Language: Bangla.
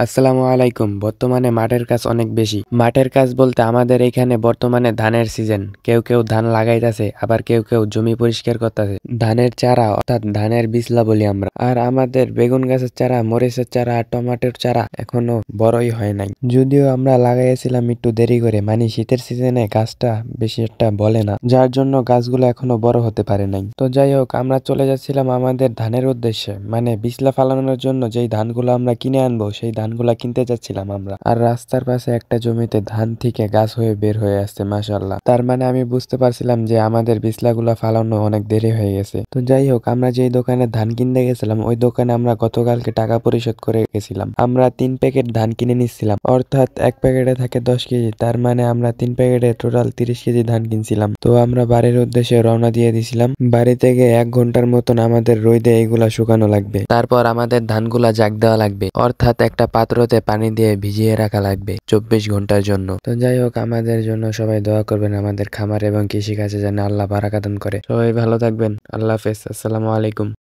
আসসালামু আলাইকুম। বর্তমানে মাঠের কাজ অনেক বেশি। মাঠের কাজ বলতে আমাদের এখানে বর্তমানে ধানের সিজন। কেউ ধান লাগাইতাছে, আবার কেউ জমি পরিষ্কার করতাছে। ধানের চারা অর্থাৎ ধানের বিচলা বলি আমরা। আর আমাদের বেগুন গাছের চারা, মরিচের চারা, টমেটোর চারা এখনো বড়ই হয় নাই। যদিও আমরা লাগাইছিলাম একটু দেরি করে, মানে শীতের সিজনে গাছটা বেশি একটা বলে না, যার জন্য গাছগুলো এখনো বড় হতে পারে নাই। তো যাই হোক, আমরা চলে যাচ্ছিলাম আমাদের ধানের উদ্দেশ্যে, মানে বিচলা ফালানোর জন্য যেই ধানগুলো আমরা কিনে আনবো সেই ধানগুলা কিনতে যাচ্ছিলাম আমরা। আর রাস্তার পাশে একটা জমিতে ধান থেকে গাছ হয়ে বের হয়ে আসছে, মাশাআল্লাহ। তার মানে আমি বুঝতে পারছিলাম যে আমাদের বিচলাগুলা ফালানো অনেক দেরি হয়ে গেছে। তো যাই হোক, আমরা যেই দোকানে ধান কিনতে গেছিলাম ওই দোকানে আমরা গতকালকে টাকা পরিশোধ করে গেছিলাম। আমরা 3 প্যাকেট ধান কিনে নিচ্ছিলাম, অর্থাৎ এক প্যাকেটে থাকে 10 কেজি। তার মানে আমরা 3 প্যাকেটে টোটাল 30 কেজি ধান কিনছিলাম। তো আমরা বাড়ির উদ্দেশ্যে রওনা দিয়ে দিছিলাম। বাড়ি থেকে 1 ঘন্টার মতন আমাদের রোদে এইগুলা শুকানো লাগবে। তারপর আমাদের ধানগুলা জাগ দেওয়া লাগবে, অর্থাৎ একটা পাত্রতে পানি দিয়ে ভিজিয়ে রাখা লাগবে 24 ঘন্টার জন্য। তো যাই হোক, আমাদের জন্য সবাই দোয়া করবেন, আমাদের খামার এবং কৃষি কাজে যেন আল্লাহ বারাকা দান করে। সবাই ভালো থাকবেন। আল্লাহ হাফেজ। আসসালামু আলাইকুম।